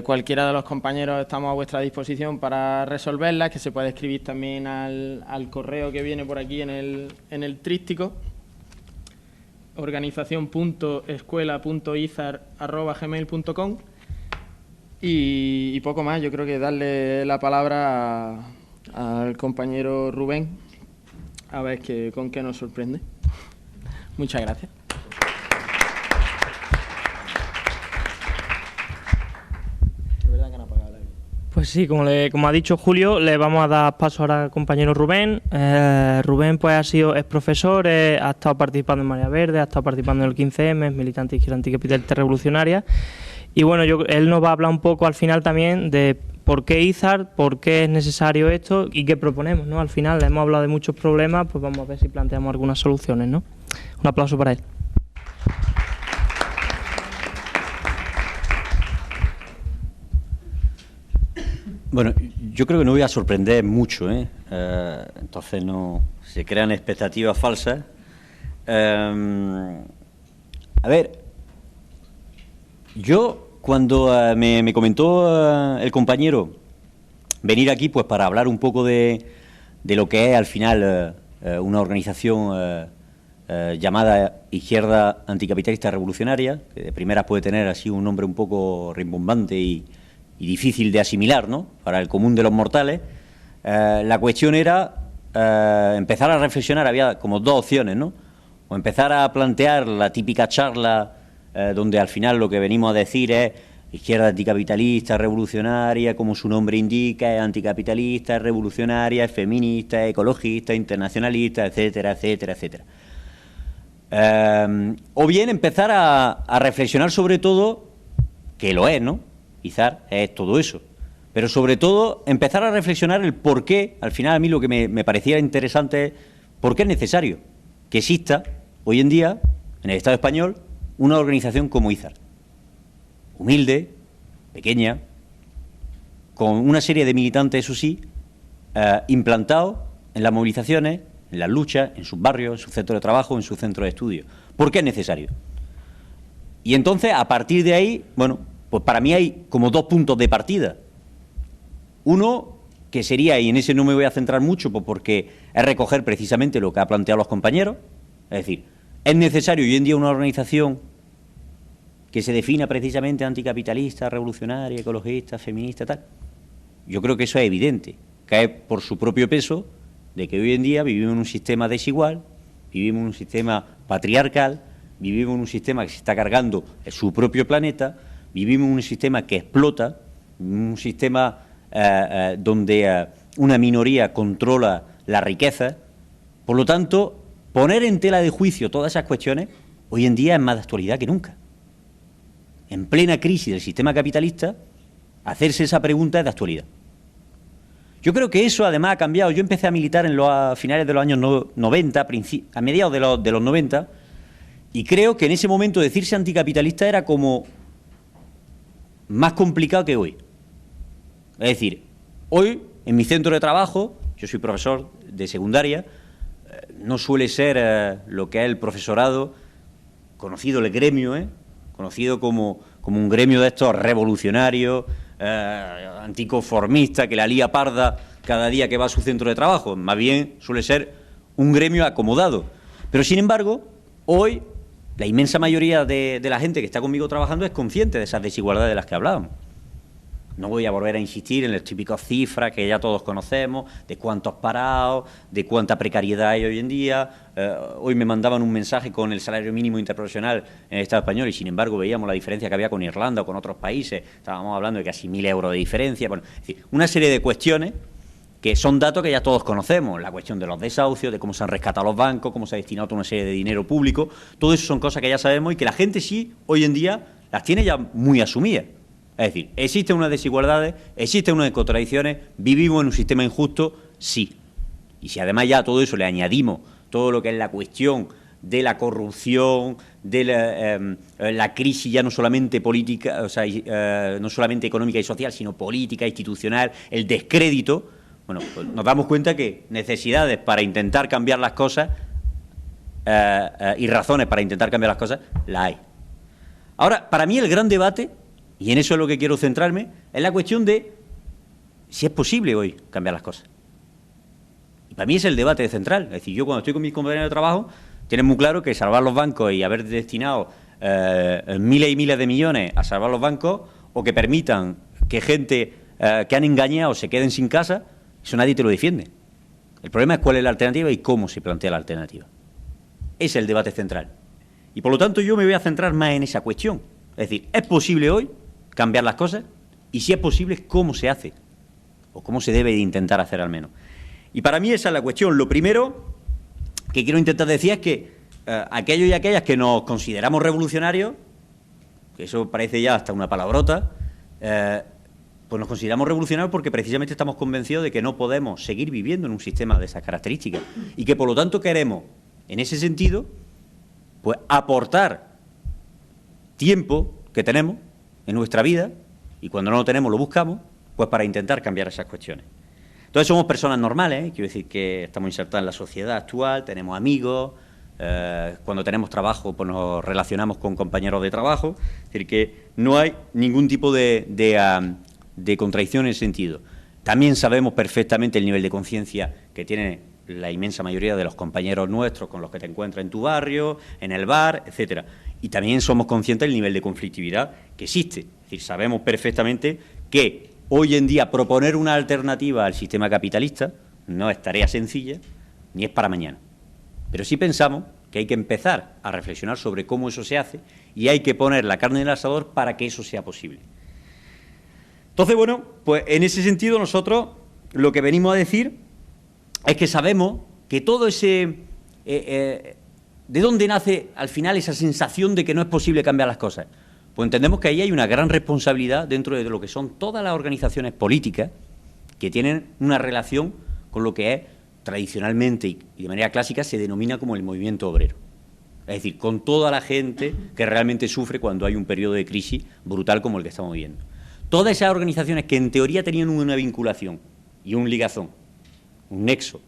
cualquiera de los compañeros estamos a vuestra disposición para resolverlas, que se puede escribir también al correo que viene por aquí en el tríptico, organización.escuela.izar@gmail.com, y poco más. Yo creo que darle la palabra al compañero Rubén a ver con qué nos sorprende. Muchas gracias. Es verdad que han apagado la luz. Pues sí, como ha dicho Julio, le vamos a dar paso ahora al compañero Rubén. Rubén pues es profesor, ha estado participando en Marea Verde, ha estado participando en el 15M, es militante de Izquierda Anticapitalista Revolucionaria. Y bueno, él nos va a hablar un poco al final también de por qué IZAR, por qué es necesario esto y qué proponemos, ¿no? Al final hemos hablado de muchos problemas, pues vamos a ver si planteamos algunas soluciones, ¿no? Un aplauso para él. Bueno, yo creo que no voy a sorprender mucho, entonces no se crean expectativas falsas. A ver, yo cuando me comentó el compañero venir aquí pues para hablar un poco de lo que es al final una organización llamada Izquierda Anticapitalista Revolucionaria, que de primeras puede tener así un nombre un poco rimbombante y difícil de asimilar, ¿no?, para el común de los mortales. La cuestión era empezar a reflexionar. Había como dos opciones, ¿no? O empezar a plantear la típica charla donde al final lo que venimos a decir es izquierda anticapitalista, revolucionaria, como su nombre indica, es anticapitalista, es revolucionaria, es feminista, es ecologista, internacionalista, etcétera, etcétera, etcétera. O bien empezar a reflexionar sobre todo, que lo es, ¿no? IZAR es todo eso, pero sobre todo empezar a reflexionar el por qué. Al final a mí lo que me parecía interesante es por qué es necesario que exista hoy en día en el Estado español una organización como IZAR, humilde, pequeña, con una serie de militantes, eso sí, implantados en las movilizaciones, en las luchas, en sus barrios, en su centro de trabajo, en su centro de estudio. ¿Por qué es necesario? Y entonces, a partir de ahí, bueno, pues para mí hay como dos puntos de partida. Uno, que sería, y en ese no me voy a centrar mucho, pues porque es recoger precisamente lo que ha planteado los compañeros, es decir, es necesario hoy en día una organización que se defina precisamente anticapitalista, revolucionaria, ecologista, feminista, tal. Yo creo que eso es evidente, cae por su propio peso de que hoy en día vivimos en un sistema desigual, vivimos en un sistema patriarcal, vivimos en un sistema que se está cargando su propio planeta, vivimos en un sistema que explota, un sistema donde una minoría controla la riqueza. Por lo tanto, poner en tela de juicio todas esas cuestiones hoy en día es más de actualidad que nunca. En plena crisis del sistema capitalista, hacerse esa pregunta es de actualidad. Yo creo que eso además ha cambiado. Yo empecé a militar a finales de los años 90, a mediados de los 90, y creo que en ese momento decirse anticapitalista era como más complicado que hoy. Es decir, hoy en mi centro de trabajo, yo soy profesor de secundaria, no suele ser lo que es el profesorado, conocido el gremio, conocido como un gremio de estos revolucionarios, anticonformistas, que la lía parda cada día que va a su centro de trabajo. Más bien suele ser un gremio acomodado. Pero sin embargo, hoy la inmensa mayoría de la gente que está conmigo trabajando es consciente de esas desigualdades de las que hablábamos. No voy a volver a insistir en las típicas cifras que ya todos conocemos, de cuántos parados, de cuánta precariedad hay hoy en día. Hoy me mandaban un mensaje con el salario mínimo interprofesional en el Estado español y sin embargo veíamos la diferencia que había con Irlanda o con otros países. Estábamos hablando de casi 1.000 euros de diferencia. Bueno, es decir, una serie de cuestiones que son datos que ya todos conocemos. La cuestión de los desahucios, de cómo se han rescatado los bancos, cómo se ha destinado toda una serie de dinero público. Todo eso son cosas que ya sabemos y que la gente sí, hoy en día, las tiene ya muy asumidas. Es decir, existen unas desigualdades, existen unas contradicciones, vivimos en un sistema injusto, sí. Y si además ya a todo eso le añadimos todo lo que es la cuestión de la corrupción, de la crisis ya no solamente política, o sea, no solamente económica y social, sino política, institucional, el descrédito, bueno, pues nos damos cuenta que necesidades para intentar cambiar las cosas y razones para intentar cambiar las cosas, las hay. Ahora, para mí el gran debate, y en eso es lo que quiero centrarme, es la cuestión de si es posible hoy cambiar las cosas. Y para mí es el debate central. Es decir, yo cuando estoy con mis compañeros de trabajo, tienen muy claro que salvar los bancos y haber destinado miles y miles de millones a salvar los bancos, o que permitan que gente que han engañado se queden sin casa, Eso nadie te lo defiende. El problema es cuál es la alternativa y cómo se plantea la alternativa. Ese es el debate central. Y por lo tanto yo me voy a centrar más en esa cuestión. Es decir, ¿es posible hoy cambiar las cosas? Y si es posible, ¿cómo se hace? O cómo se debe de intentar hacer al menos. Y para mí esa es la cuestión. Lo primero que quiero intentar decir es que aquellos y aquellas que nos consideramos revolucionarios, que eso parece ya hasta una palabrota, pues nos consideramos revolucionarios porque precisamente estamos convencidos de que no podemos seguir viviendo en un sistema de esas características y que por lo tanto queremos, en ese sentido, pues aportar tiempo que tenemos en nuestra vida, y cuando no lo tenemos lo buscamos, pues para intentar cambiar esas cuestiones. Entonces somos personas normales, quiero decir que estamos insertados en la sociedad actual, tenemos amigos, cuando tenemos trabajo pues nos relacionamos con compañeros de trabajo, es decir que no hay ningún tipo de contradicción en ese sentido. También sabemos perfectamente el nivel de conciencia que tiene la inmensa mayoría de los compañeros nuestros con los que te encuentras en tu barrio, en el bar, etcétera. Y también somos conscientes del nivel de conflictividad que existe. Es decir, sabemos perfectamente que hoy en día proponer una alternativa al sistema capitalista no es tarea sencilla ni es para mañana. Pero sí pensamos que hay que empezar a reflexionar sobre cómo eso se hace y hay que poner la carne en el asador para que eso sea posible. Entonces, bueno, pues en ese sentido nosotros lo que venimos a decir es que sabemos que todo ese... ¿de dónde nace al final esa sensación de que no es posible cambiar las cosas? Pues entendemos que ahí hay una gran responsabilidad dentro de lo que son todas las organizaciones políticas que tienen una relación con lo que es tradicionalmente y de manera clásica se denomina como el movimiento obrero. Es decir, con toda la gente que realmente sufre cuando hay un periodo de crisis brutal como el que estamos viviendo. Todas esas organizaciones que en teoría tenían una vinculación y un ligazón, un nexo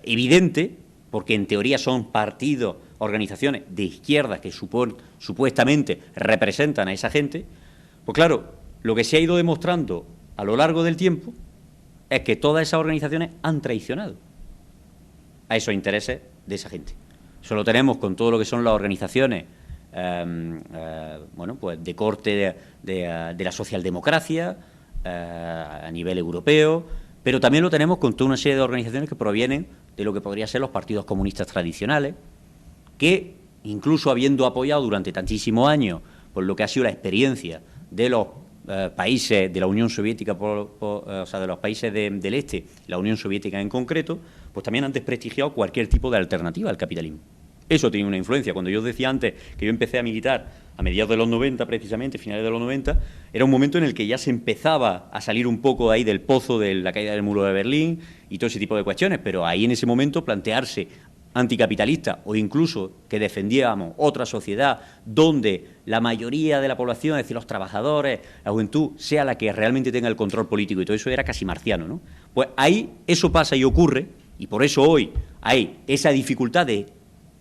evidente, porque en teoría son partidos, organizaciones de izquierda que supuestamente representan a esa gente, pues claro, lo que se ha ido demostrando a lo largo del tiempo es que todas esas organizaciones han traicionado a esos intereses de esa gente. Eso lo tenemos con todo lo que son las organizaciones bueno, pues de corte de la socialdemocracia a nivel europeo, pero también lo tenemos con toda una serie de organizaciones que provienen de lo que podrían ser los partidos comunistas tradicionales, que incluso habiendo apoyado durante tantísimos años por lo que ha sido la experiencia de los países de la Unión Soviética, o sea, de los países del este, la Unión Soviética en concreto, pues también han desprestigiado cualquier tipo de alternativa al capitalismo. Eso tiene una influencia. Cuando yo os decía antes que yo empecé a militar a mediados de los 90, precisamente, finales de los 90, era un momento en el que ya se empezaba a salir un poco ahí del pozo de la caída del muro de Berlín y todo ese tipo de cuestiones, pero ahí en ese momento plantearse anticapitalista o incluso que defendíamos otra sociedad donde la mayoría de la población, es decir, los trabajadores, la juventud, sea la que realmente tenga el control político y todo eso era casi marciano, ¿no? Pues ahí eso pasa y ocurre y por eso hoy hay esa dificultad de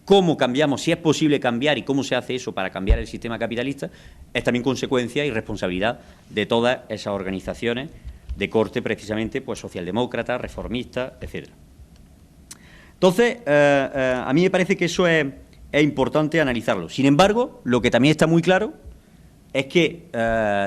cómo cambiamos, si es posible cambiar y cómo se hace eso para cambiar el sistema capitalista, es también consecuencia y responsabilidad de todas esas organizaciones de corte precisamente pues socialdemócrata, reformista, etcétera. Entonces, a mí me parece que eso es importante analizarlo. Sin embargo, lo que también está muy claro es que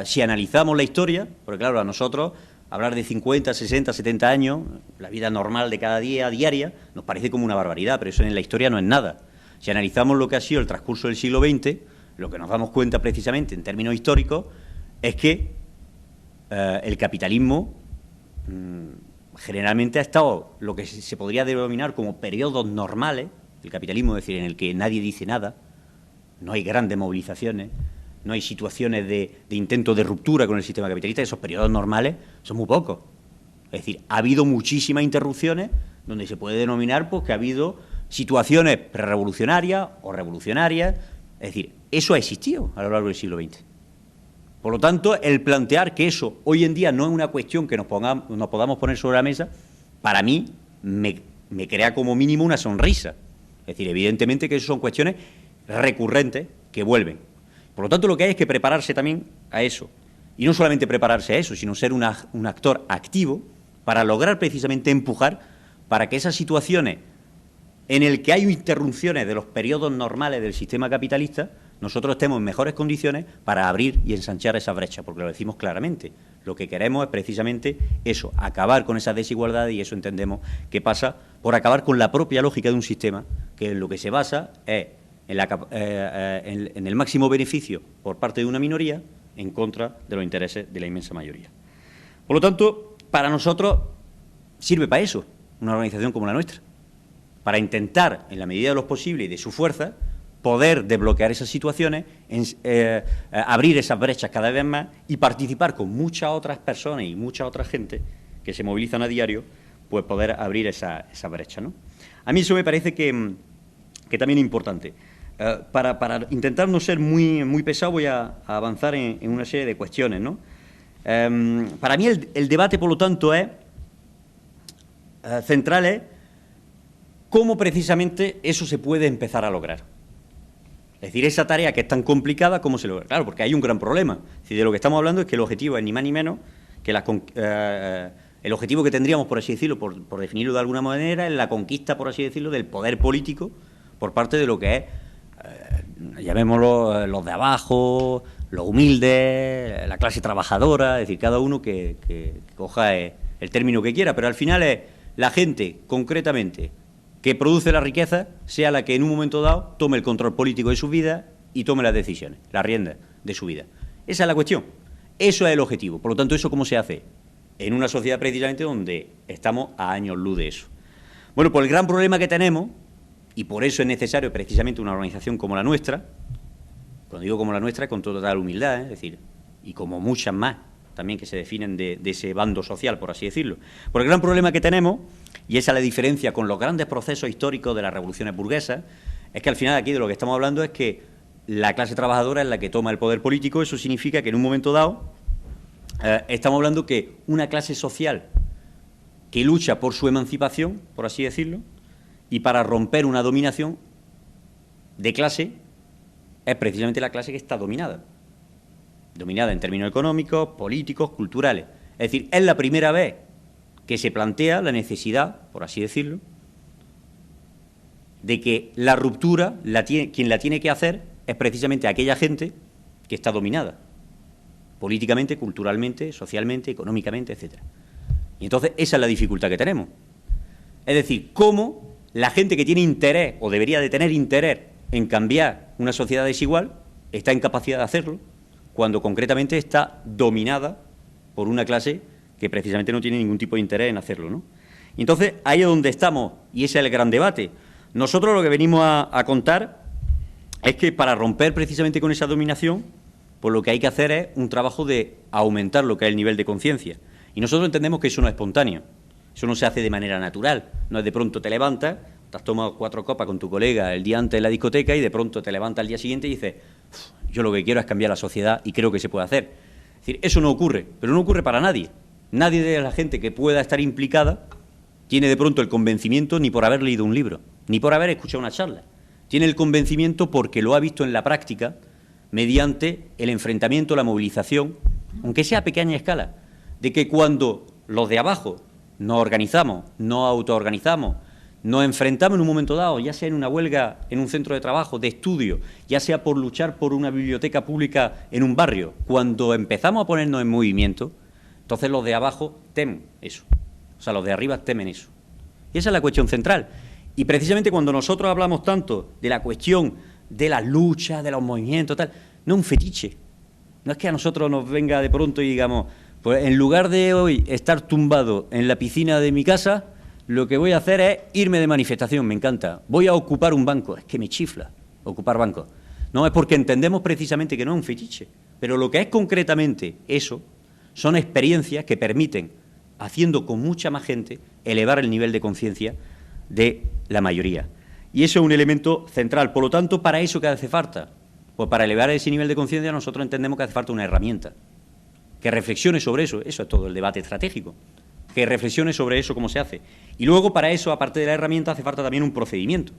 si analizamos la historia, porque claro, a nosotros hablar de 50, 60, 70 años, la vida normal de cada día, diaria, nos parece como una barbaridad, pero eso en la historia no es nada. Si analizamos lo que ha sido el transcurso del siglo XX, lo que nos damos cuenta precisamente en términos históricos es que el capitalismo generalmente ha estado lo que se podría denominar como periodos normales del capitalismo, es decir, en el que nadie dice nada, no hay grandes movilizaciones, no hay situaciones de intento de ruptura con el sistema capitalista, esos periodos normales son muy pocos. Es decir, ha habido muchísimas interrupciones donde se puede denominar pues, que ha habido situaciones prerevolucionarias o revolucionarias, es decir, eso ha existido a lo largo del siglo XX. Por lo tanto, el plantear que eso hoy en día no es una cuestión que nos podamos poner sobre la mesa, para mí me crea como mínimo una sonrisa. Es decir, evidentemente que eso son cuestiones recurrentes que vuelven. Por lo tanto, lo que hay es que prepararse también a eso. Y no solamente prepararse a eso, sino ser un actor activo para lograr precisamente empujar para que esas situaciones en el que hay interrupciones de los periodos normales del sistema capitalista nosotros estemos en mejores condiciones para abrir y ensanchar esa brecha, porque lo decimos claramente. Lo que queremos es precisamente eso, acabar con esa desigualdad, y eso entendemos que pasa por acabar con la propia lógica de un sistema que en lo que se basa es en el máximo beneficio por parte de una minoría en contra de los intereses de la inmensa mayoría. Por lo tanto, para nosotros sirve para eso una organización como la nuestra, para intentar, en la medida de lo posible y de su fuerza, poder desbloquear esas situaciones, abrir esas brechas cada vez más y participar con muchas otras personas y mucha otra gente que se movilizan a diario, pues poder abrir esa brecha, ¿no? A mí eso me parece que también es importante. Para intentar no ser muy pesado, voy a avanzar en una serie de cuestiones, ¿no? Para mí el debate, por lo tanto, es central, es cómo precisamente eso se puede empezar a lograr. Es decir, esa tarea que es tan complicada, ¿cómo se logra? Claro, porque hay un gran problema. Es decir, de lo que estamos hablando es que el objetivo es ni más ni menos que el objetivo que tendríamos, por así decirlo, por definirlo de alguna manera, es la conquista, por así decirlo, del poder político por parte de lo que es, llamémoslo, los de abajo, los humildes, la clase trabajadora, es decir, cada uno que coja el término que quiera, pero al final es la gente, concretamente, que produce la riqueza, sea la que en un momento dado tome el control político de su vida y tome las decisiones, las riendas de su vida. Esa es la cuestión. Eso es el objetivo. Por lo tanto, ¿eso cómo se hace? En una sociedad precisamente donde estamos a años luz de eso. Bueno, pues el gran problema que tenemos, y por eso es necesario precisamente una organización como la nuestra, cuando digo como la nuestra, con total humildad, es decir, y como muchas más también que se definen de ese bando social, por así decirlo. Por el gran problema que tenemos, y esa es la diferencia con los grandes procesos históricos de las revoluciones burguesas, es que al final aquí de lo que estamos hablando es que la clase trabajadora es la que toma el poder político. Eso significa que en un momento dado estamos hablando que una clase social que lucha por su emancipación, por así decirlo, y para romper una dominación de clase, es precisamente la clase que está dominada en términos económicos, políticos, culturales. Es decir, es la primera vez que se plantea la necesidad, por así decirlo, de que la ruptura, quien la tiene que hacer, es precisamente aquella gente que está dominada, políticamente, culturalmente, socialmente, económicamente, etcétera. Y entonces esa es la dificultad que tenemos. Es decir, cómo la gente que tiene interés, o debería de tener interés, en cambiar una sociedad desigual, está en capacidad de hacerlo, cuando concretamente está dominada por una clase que precisamente no tiene ningún tipo de interés en hacerlo, ¿no? Y entonces, ahí es donde estamos, y ese es el gran debate. Nosotros lo que venimos a contar es que para romper precisamente con esa dominación, pues lo que hay que hacer es un trabajo de aumentar lo que es el nivel de conciencia. Y nosotros entendemos que eso no es espontáneo, eso no se hace de manera natural, no es de pronto te levantas, te has tomado 4 copas con tu colega el día antes en la discoteca y de pronto te levantas al día siguiente y dices, yo lo que quiero es cambiar la sociedad y creo que se puede hacer. Es decir, eso no ocurre, pero no ocurre para nadie. Nadie de la gente que pueda estar implicada tiene de pronto el convencimiento ni por haber leído un libro, ni por haber escuchado una charla. Tiene el convencimiento porque lo ha visto en la práctica mediante el enfrentamiento, la movilización, aunque sea a pequeña escala, de que cuando los de abajo nos organizamos, nos autoorganizamos, nos enfrentamos en un momento dado, ya sea en una huelga, en un centro de trabajo, de estudio, ya sea por luchar por una biblioteca pública en un barrio, cuando empezamos a ponernos en movimiento, entonces los de abajo temen eso, o sea, los de arriba temen eso. Y esa es la cuestión central. Y precisamente cuando nosotros hablamos tanto de la cuestión de las luchas, de los movimientos, tal, no es un fetiche. No es que a nosotros nos venga de pronto y digamos, pues en lugar de hoy estar tumbado en la piscina de mi casa, lo que voy a hacer es irme de manifestación, me encanta. Voy a ocupar un banco, es que me chifla ocupar bancos. No, es porque entendemos precisamente que no es un fetiche. Pero lo que es concretamente eso son experiencias que permiten, haciendo con mucha más gente, elevar el nivel de conciencia de la mayoría. Y eso es un elemento central. Por lo tanto, ¿para eso qué hace falta? Pues para elevar ese nivel de conciencia nosotros entendemos que hace falta una herramienta que reflexione sobre eso. Eso es todo el debate estratégico. Que reflexione sobre eso, cómo se hace. Y luego, para eso, aparte de la herramienta, hace falta también un procedimiento.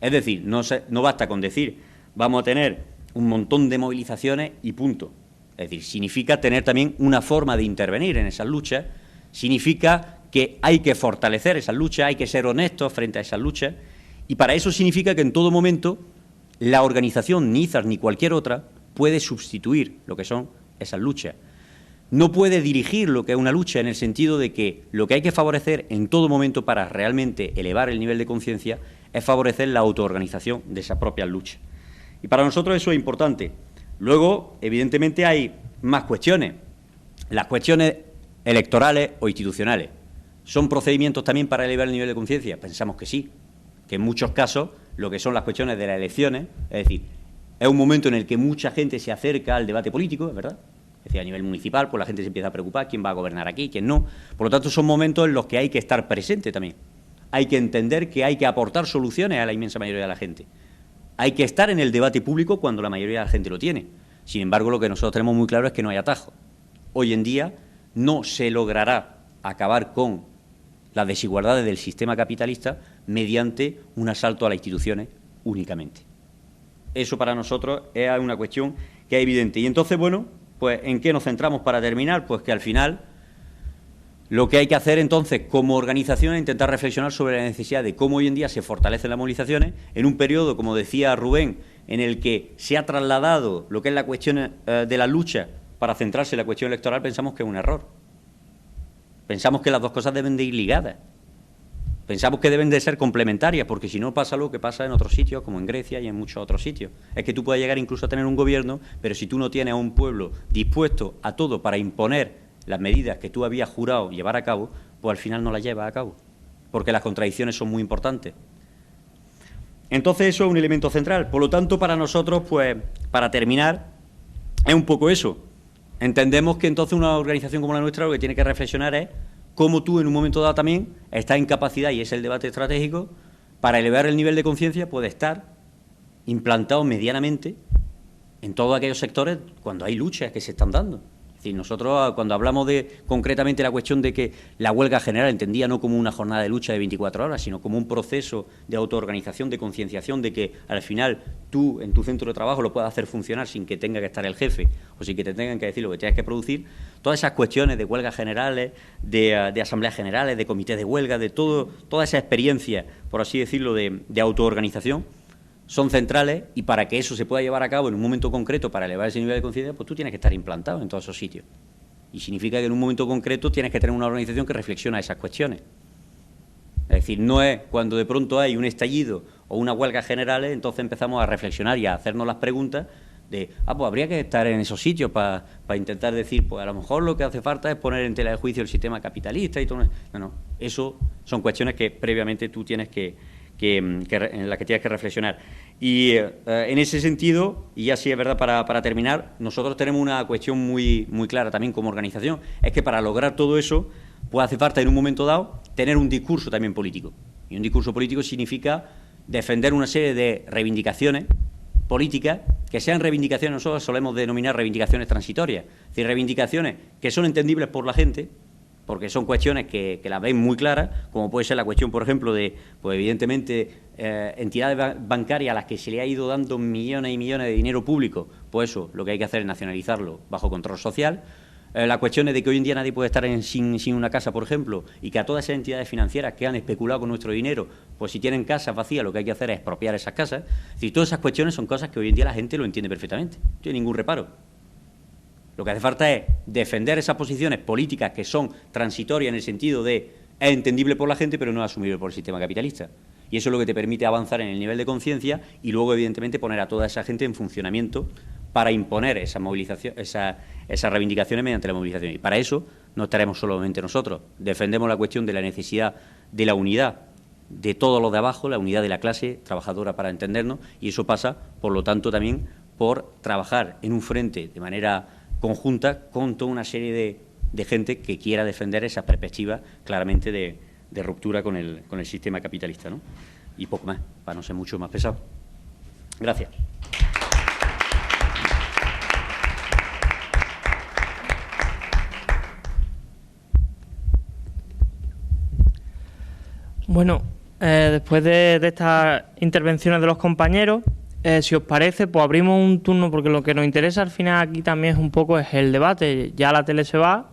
Es decir, no basta con decir, vamos a tener un montón de movilizaciones y punto. Es decir, significa tener también una forma de intervenir en esas luchas, significa que hay que fortalecer esas luchas, hay que ser honestos frente a esas luchas, y para eso significa que en todo momento la organización, ni IZAR ni cualquier otra, puede sustituir lo que son esas luchas. No puede dirigir lo que es una lucha en el sentido de que lo que hay que favorecer en todo momento para realmente elevar el nivel de conciencia es favorecer la autoorganización de esas propias luchas. Y para nosotros eso es importante. Luego, evidentemente, hay más cuestiones. Las cuestiones electorales o institucionales. ¿Son procedimientos también para elevar el nivel de conciencia? Pensamos que sí, que en muchos casos lo que son las cuestiones de las elecciones, es decir, es un momento en el que mucha gente se acerca al debate político, ¿es verdad? Es decir, a nivel municipal, pues la gente se empieza a preocupar quién va a gobernar aquí, quién no. Por lo tanto, son momentos en los que hay que estar presente también. Hay que entender que hay que aportar soluciones a la inmensa mayoría de la gente. Hay que estar en el debate público cuando la mayoría de la gente lo tiene. Sin embargo, lo que nosotros tenemos muy claro es que no hay atajo. Hoy en día no se logrará acabar con las desigualdades del sistema capitalista mediante un asalto a las instituciones únicamente. Eso para nosotros es una cuestión que es evidente. Y entonces, bueno, pues ¿en qué nos centramos para terminar? Pues que al final lo que hay que hacer entonces como organización es intentar reflexionar sobre la necesidad de cómo hoy en día se fortalecen las movilizaciones en un periodo, como decía Rubén, en el que se ha trasladado lo que es la cuestión de la lucha para centrarse en la cuestión electoral. Pensamos que es un error. Pensamos que las dos cosas deben de ir ligadas. Pensamos que deben de ser complementarias, porque si no pasa lo que pasa en otros sitios, como en Grecia y en muchos otros sitios. Es que tú puedes llegar incluso a tener un gobierno, pero si tú no tienes a un pueblo dispuesto a todo para imponer las medidas que tú habías jurado llevar a cabo, pues al final no las llevas a cabo, porque las contradicciones son muy importantes. Entonces eso es un elemento central. Por lo tanto, para nosotros, pues, para terminar, es un poco eso. Entendemos que entonces una organización como la nuestra lo que tiene que reflexionar es cómo tú en un momento dado también estás en capacidad, y es el debate estratégico, para elevar el nivel de conciencia, puede estar implantado medianamente en todos aquellos sectores cuando hay luchas que se están dando. Es decir, nosotros cuando hablamos de concretamente la cuestión de que la huelga general entendía no como una jornada de lucha de 24 horas, sino como un proceso de autoorganización, de concienciación, de que al final tú en tu centro de trabajo lo puedas hacer funcionar sin que tenga que estar el jefe o sin que te tengan que decir lo que tienes que producir. Todas esas cuestiones de huelgas generales, de asambleas generales, de comités de huelga, de toda esa experiencia, por así decirlo, de autoorganización, son centrales, y para que eso se pueda llevar a cabo en un momento concreto para elevar ese nivel de conciencia, pues tú tienes que estar implantado en todos esos sitios. Y significa que en un momento concreto tienes que tener una organización que reflexiona esas cuestiones. Es decir, no es cuando de pronto hay un estallido o una huelga general, entonces empezamos a reflexionar y a hacernos las preguntas de, pues habría que estar en esos sitios para intentar decir, pues a lo mejor lo que hace falta es poner en tela de juicio el sistema capitalista y todo. No, eso son cuestiones que previamente tú tienes en la que tienes que reflexionar. Y en ese sentido, y así es verdad para terminar, nosotros tenemos una cuestión muy, muy clara también como organización, es que para lograr todo eso, pues hace falta en un momento dado tener un discurso también político. Y un discurso político significa defender una serie de reivindicaciones políticas que sean reivindicaciones, nosotros solemos denominar reivindicaciones transitorias, es decir, reivindicaciones que son entendibles por la gente, porque son cuestiones que las veis muy claras, como puede ser la cuestión, por ejemplo, de, pues evidentemente, entidades bancarias a las que se le ha ido dando millones y millones de dinero público, pues eso, lo que hay que hacer es nacionalizarlo bajo control social. La cuestión es de que hoy en día nadie puede estar sin una casa, por ejemplo, y que a todas esas entidades financieras que han especulado con nuestro dinero, pues si tienen casas vacías, lo que hay que hacer es expropiar esas casas. Es decir, todas esas cuestiones son cosas que hoy en día la gente lo entiende perfectamente, no tiene ningún reparo. Lo que hace falta es defender esas posiciones políticas que son transitorias en el sentido de es entendible por la gente, pero no es asumible por el sistema capitalista. Y eso es lo que te permite avanzar en el nivel de conciencia y luego, evidentemente, poner a toda esa gente en funcionamiento para imponer esa movilización, esas reivindicaciones mediante la movilización. Y para eso no estaremos solamente nosotros. Defendemos la cuestión de la necesidad de la unidad de todos los de abajo, la unidad de la clase trabajadora para entendernos, y eso pasa, por lo tanto, también por trabajar en un frente de manera conjunta con toda una serie de gente que quiera defender esas perspectivas claramente de ruptura con el sistema capitalista, ¿no? Y poco más, para no ser mucho más pesado. Gracias. Bueno, después de estas intervenciones de los compañeros, si os parece, pues abrimos un turno, porque lo que nos interesa al final aquí también es un poco el debate. Ya la tele se va,